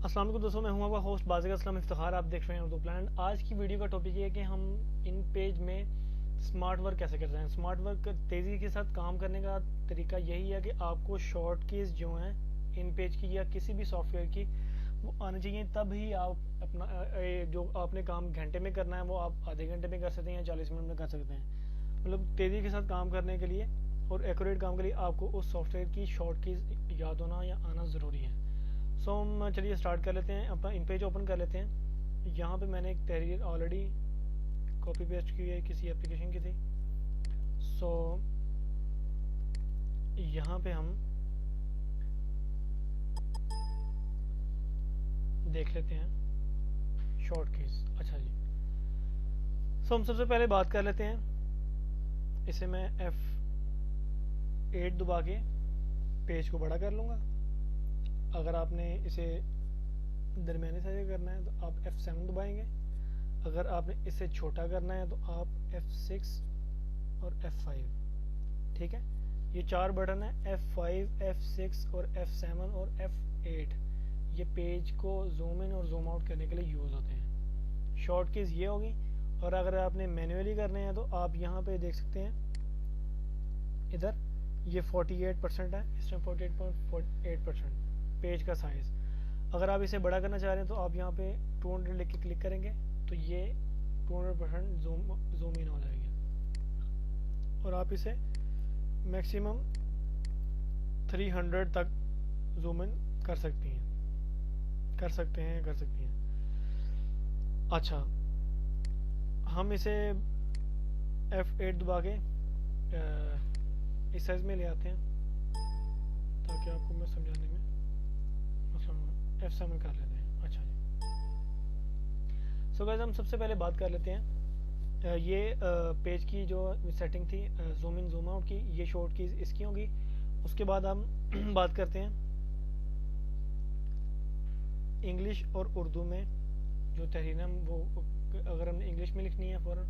अस्सलाम वालेकुम दोस्तों, मैं हूं आपका होस्ट बाज़िक असलम इफ्तिखार। आप देख रहे हैं उर्दू प्लान। आज की वीडियो का टॉपिक ये है कि हम इन पेज में स्मार्ट वर्क कैसे करते हैं। स्मार्ट वर्क तेज़ी के साथ काम करने का तरीका यही है कि आपको शॉर्ट कीज़ जो हैं इन पेज की या किसी भी सॉफ्टवेयर की वो आनी चाहिए, तब ही आप अपना जो आपने काम घंटे में करना है वो आप आधे घंटे में कर सकते हैं या 40 मिनट में कर सकते हैं। मतलब तेज़ी के साथ काम करने के लिए और एक्यूरेट काम के लिए आपको उस सॉफ्टवेयर की शॉर्ट कीज़ याद होना या आना ज़रूरी है। सो हम चलिए स्टार्ट कर लेते हैं। अपना इन पेज ओपन कर लेते हैं। यहाँ पे मैंने एक तहरीर ऑलरेडी कॉपी पेस्ट की है किसी एप्लीकेशन की थी। सो यहाँ पे हम देख लेते हैं शॉर्ट कीज। अच्छा जी, सो हम सबसे पहले बात कर लेते हैं। इसे मैं F8 दबा के पेज को बड़ा कर लूँगा। अगर आपने इसे दरमियाने साइज करना है तो आप F7 दबाएंगे। अगर आपने इसे छोटा करना है तो आप F6 और F5। ठीक है, ये चार बटन है F5, F6 और F7 और F8। ये पेज को जूम इन और जूम आउट करने के लिए यूज़ होते हैं। शॉर्ट कीज ये होगी। और अगर आपने मैन्युअली करने हैं तो आप यहाँ पे देख सकते हैं, इधर ये 48% है, इस टाइम 48.8% पेज का साइज। अगर आप इसे बड़ा करना चाह रहे हैं तो आप यहाँ पे 200 लिख के क्लिक करेंगे तो ये 200% जूम इन हो जाएगी और आप इसे मैक्सिमम 300 तक जूम इन कर सकती हैं, कर सकते हैं। अच्छा, हम इसे F8 दबा के इस साइज में ले आते हैं ताकि आपको मैं समझाने में F7 कर लेते हैं। अच्छा जी, सो गाइस हम सबसे पहले बात कर लेते हैं ये पेज की जो सेटिंग थी जूम इन जूम आउट की, ये शॉर्ट कीज इसकी होगी। उसके बाद हम बात करते हैं इंग्लिश और उर्दू में जो तहरीर है वो अगर हमने इंग्लिश में लिखनी है फ़ौरन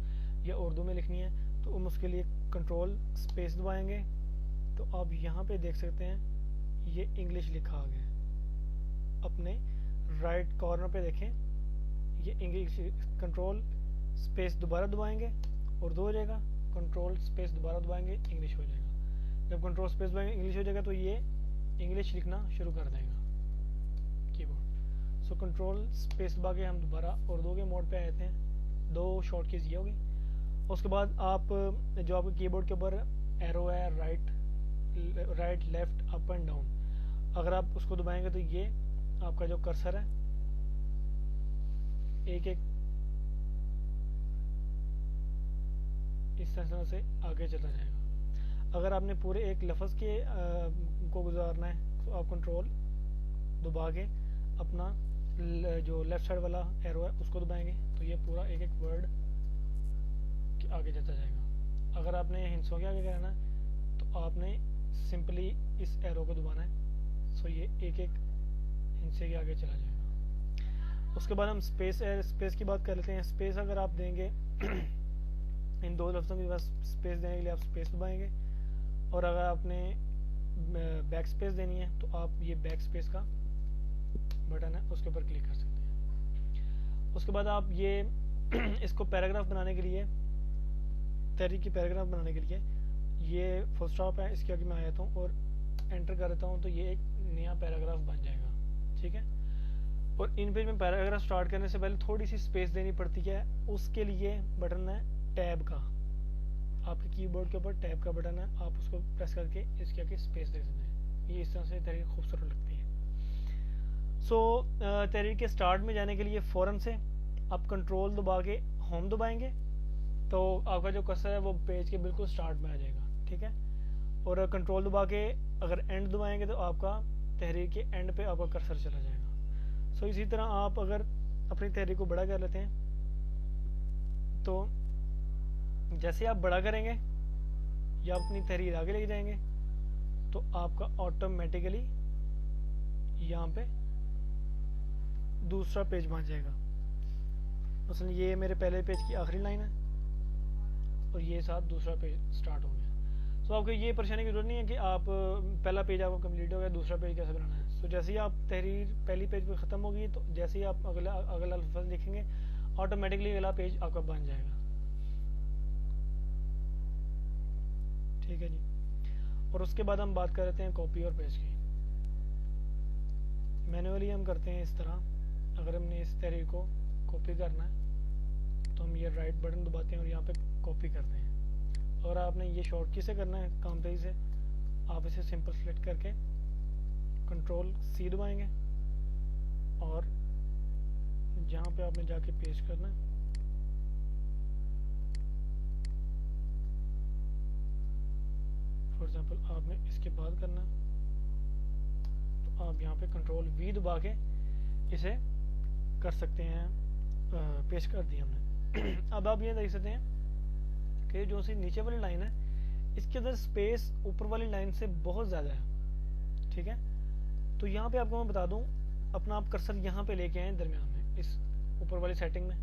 या उर्दू में लिखनी है तो हम उसके लिए कंट्रोल स्पेस दबाएंगे तो आप यहाँ पे देख सकते हैं ये इंग्लिश लिखा आ गया। अपने राइट कॉर्नर पे देखें, ये इंग्लिश। कंट्रोल स्पेस दोबारा दबाएंगे उर्दू हो जाएगा, कंट्रोल स्पेस दोबारा दबाएंगे इंग्लिश हो जाएगा। जब कंट्रोल स्पेस दबाएंगे इंग्लिश हो जाएगा तो ये इंग्लिश लिखना शुरू कर देगा कीबोर्ड। सो कंट्रोल स्पेस दबा के हम दोबारा उर्दू के मोड पे आए थे। दो शॉर्ट कीज ये होगी। उसके बाद आप जो आपके कीबोर्ड के ऊपर एरो है, right left up and down, अगर आप उसको दबाएंगे तो ये आपका जो कर्सर है एक एक इस तरह से आगे चला जाएगा। अगर आपने पूरे एक लफ्ज़ के को गुजारना है तो आप कंट्रोल दबा के अपना जो लेफ्ट साइड वाला एरो है उसको दबाएंगे तो ये पूरा एक एक वर्ड आगे जाता जाएगा। अगर आपने हिंसों के आगे करना है तो आपने सिंपली इस एरो को दबाना है। सो ये एक एक हिंसे के आगे चला जाएगा। उसके बाद हम स्पेस की बात कर लेते हैं। स्पेस अगर आप देंगे इन दो लफ्ज़ों के पास स्पेस देने के लिए आप स्पेस दबाएंगे और अगर आपने बैक स्पेस देनी है तो आप ये बैक स्पेस का बटन है उसके ऊपर क्लिक कर सकते हैं। उसके बाद आप ये इसको पैराग्राफ बनाने के लिए, तहरीर की पैराग्राफ बनाने के लिए ये फुल स्टॉप है, इसके आगे मैं आ जाता हूँ और एंटर कर देता हूँ तो ये एक नया पैराग्राफ बन जाएगा। ठीक है, और इन पेज में पैराग्राफ स्टार्ट करने से पहले थोड़ी सी स्पेस देनी पड़ती है। उसके लिए बटन है टैब का, आपके कीबोर्ड के ऊपर टैब का बटन है, आप उसको प्रेस करके इसके आगे स्पेस दे सकते हैं। ये इस तरह से तहरीर खूबसूरत लगती है। सो तहरीर के स्टार्ट में जाने के लिए फ़ौरन से आप कंट्रोल दबा के होम दबाएंगे तो आपका जो कर्सर है वो पेज के बिल्कुल स्टार्ट में आ जाएगा। ठीक है, और कंट्रोल दबा के अगर एंड दबाएंगे तो आपका तहरीर के एंड पे आपका कर्सर चला जाएगा। सो इसी तरह आप अगर अपनी तहरीर को बड़ा कर लेते हैं तो जैसे आप बड़ा करेंगे या अपनी तहरीर आगे लेके जाएंगे तो आपका ऑटोमेटिकली यहाँ पे दूसरा पेज बन जाएगा। मसलन ये मेरे पहले पेज की आखिरी लाइन है और ये साथ दूसरा पेज स्टार्ट हो गया। सो आपको ये परेशानी की जरूरत नहीं है कि आप पहला पेज आपका कंप्लीट हो गया, दूसरा पेज कैसे बनाना है। सो जैसे ही आप तहरीर पहली पेज पे ख़त्म होगी तो जैसे ही आप अगला अगला लफ्ज़ लिखेंगे ऑटोमेटिकली अगला पेज आपका बन जाएगा। ठीक है जी। और उसके बाद हम बात कर लेते हैं कॉपी और पेस्ट की। मैनुअली हम करते हैं इस तरह। अगर हमने इस तहरीर को कॉपी करना है तो हम ये राइट बटन दबाते हैं और यहाँ पे कॉपी करते हैं। और आपने ये शॉर्ट की से करना है काम तेज़ी से, आप इसे सिंपल सेलेक्ट करके कंट्रोल सी दबाएंगे और जहाँ पे आपने जाके पेस्ट करना है फॉर एग्जांपल आपने इसके बाद करना है तो आप यहाँ पे कंट्रोल वी दबा के इसे कर सकते हैं, पेस्ट कर दिया हमने। अब आप ये देख सकते हैं कि जो सी नीचे वाली लाइन है इसके अंदर स्पेस ऊपर वाली लाइन से बहुत ज़्यादा है। ठीक है, तो यहाँ पे आपको मैं बता दूं, अपना आप कर्सर यहाँ पे लेके आए दरमियान में इस ऊपर वाली सेटिंग में,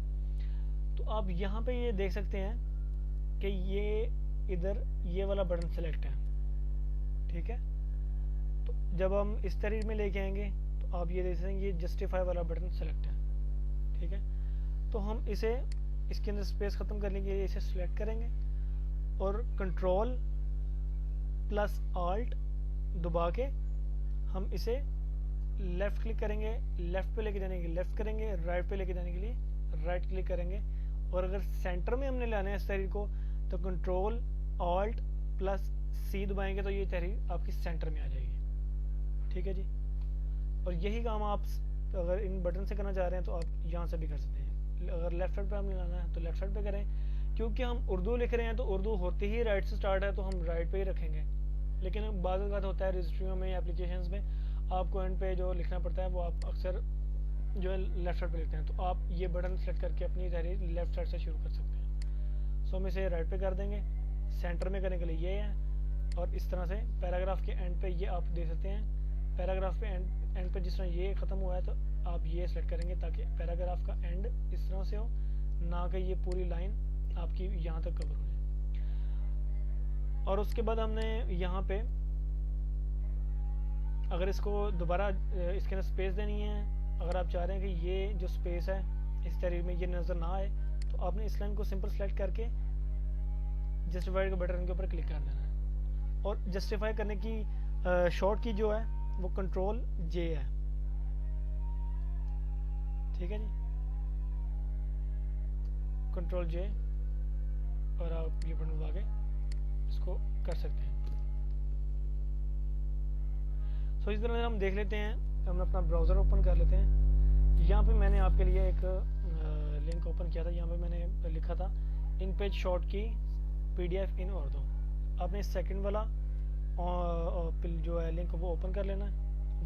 तो आप यहाँ पे ये देख सकते हैं कि ये इधर ये वाला बटन सेलेक्ट है। ठीक है, तो जब हम इस तरीके में लेके आएंगे तो आप ये देख सकते हैं ये जस्टिफाई वाला बटन सेलेक्ट है। ठीक है, तो हम इसे इसके अंदर स्पेस ख़त्म करने के लिए इसे सिलेक्ट करेंगे और कंट्रोल प्लस आल्ट दबा के हम इसे लेफ़्ट क्लिक करेंगे, लेफ़्ट पे लेके जाने के लिए लेफ़्ट करेंगे, राइट पे लेके जाने के लिए राइट क्लिक करेंगे। और अगर सेंटर में हमने लाना है इस तहरीर को तो कंट्रोल आल्ट प्लस सी दबाएंगे तो ये तहरीर आपकी सेंटर में आ जाएगी। ठीक है जी, और यही काम आप अगर इन बटन से करना चाह रहे हैं तो आप यहाँ से भी कर सकते हैं। अगर लेफ्ट साइड पे हमने लाना है तो लेफ्ट साइड पे करें, क्योंकि हम उर्दू लिख रहे हैं तो उर्दू होते ही राइट से स्टार्ट है तो हम राइट पे ही रखेंगे। लेकिन बाज़ औक़ात होता है रजिस्ट्रियों में, एप्लीकेशंस में आपको एंड पे जो लिखना पड़ता है वो आप अक्सर जो है लेफ्ट साइड पे लिखते हैं, तो आप ये बटन सेलेक्ट करके अपनी तहरीर लेफ्ट साइड से शुरू कर सकते हैं। सो हम इसे राइट पे कर देंगे, सेंटर में करने के लिए ये है। और इस तरह से पैराग्राफ के एंड पे ये आप देख सकते हैं, पैराग्राफ पे एंड पे जिस तरह ये ख़त्म हुआ है तो आप ये सेलेक्ट करेंगे ताकि पैराग्राफ का एंड इस तरह से हो, ना कि ये पूरी लाइन आपकी यहाँ तक कवर हो जाए। और उसके बाद हमने यहाँ पे अगर इसको दोबारा इसके अंदर स्पेस देनी है, अगर आप चाह रहे हैं कि ये जो स्पेस है इस तहरीर में ये नज़र ना आए तो आपने इस लाइन को सिंपल सेलेक्ट करके जस्टिफाई के बटन के ऊपर क्लिक कर देना है। और जस्टिफाई करने की शॉर्ट की जो है वो कंट्रोल जे है। ठीक है जी, कंट्रोल जे और आप ये बटन दबा के इसको कर सकते हैं। सो इस तरह से हम देख लेते हैं, हम अपना ब्राउज़र ओपन कर लेते हैं। यहाँ पे मैंने आपके लिए एक लिंक ओपन किया था, यहाँ पे मैंने लिखा था इन पेज शॉर्ट की PDF इन उर्दू। आपने सेकंड वाला जो है लिंक वो ओपन कर लेना है,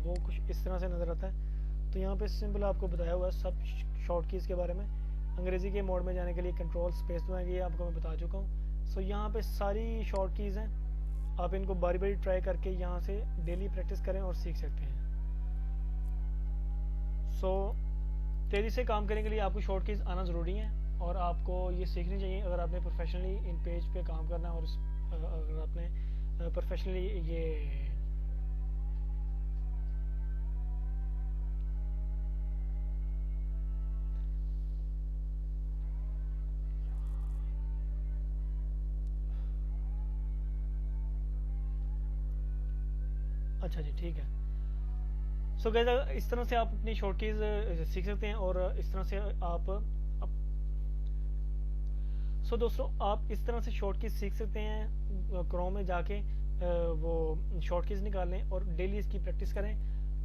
वो कुछ इस तरह से नज़र आता है। तो यहाँ पे सिंपल आपको बताया हुआ है सब शॉर्ट कीज़ के बारे में। अंग्रेज़ी के मोड में जाने के लिए कंट्रोल स्पेस दबाएंगे, ये आपको मैं बता चुका हूँ। सो यहाँ पे सारी शॉर्ट कीज़ हैं, आप इनको बारी बारी ट्राई करके यहाँ से डेली प्रैक्टिस करें और सीख सकते हैं। सो तेज़ी से काम करने के लिए आपको शॉर्ट कीज़ आना ज़रूरी है और आपको ये सीखनी चाहिए अगर आपने प्रोफेशनली इन पेज पे काम करना है। और अगर आपने प्रोफेशनली ये अच्छा जी, ठीक है। सो गाइस इस तरह से आप अपनी शॉर्ट कीज़ सीख सकते हैं और इस तरह से आप सो दोस्तों आप इस तरह से शॉर्ट कीज़ सीख सकते हैं। क्रोम में जाके वो शॉर्ट कीज़ निकाल लें और डेली इसकी प्रैक्टिस करें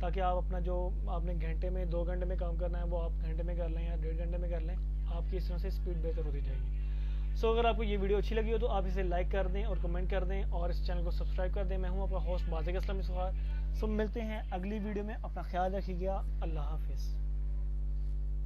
ताकि आप अपना जो आपने घंटे में 2 घंटे में काम करना है वो आप घंटे में कर लें या 1.5 घंटे में कर लें। आपकी इस तरह से स्पीड बेहतर होती जाएगी। सो अगर आपको ये वीडियो अच्छी लगी हो तो आप इसे लाइक कर दें और कमेंट कर दें और इस चैनल को सब्सक्राइब कर दें। मैं हूँ आपका होस्ट बाज़िक असलम इसफार। सो मिलते हैं अगली वीडियो में, अपना ख्याल रखिएगा। अल्लाह हाफिज़।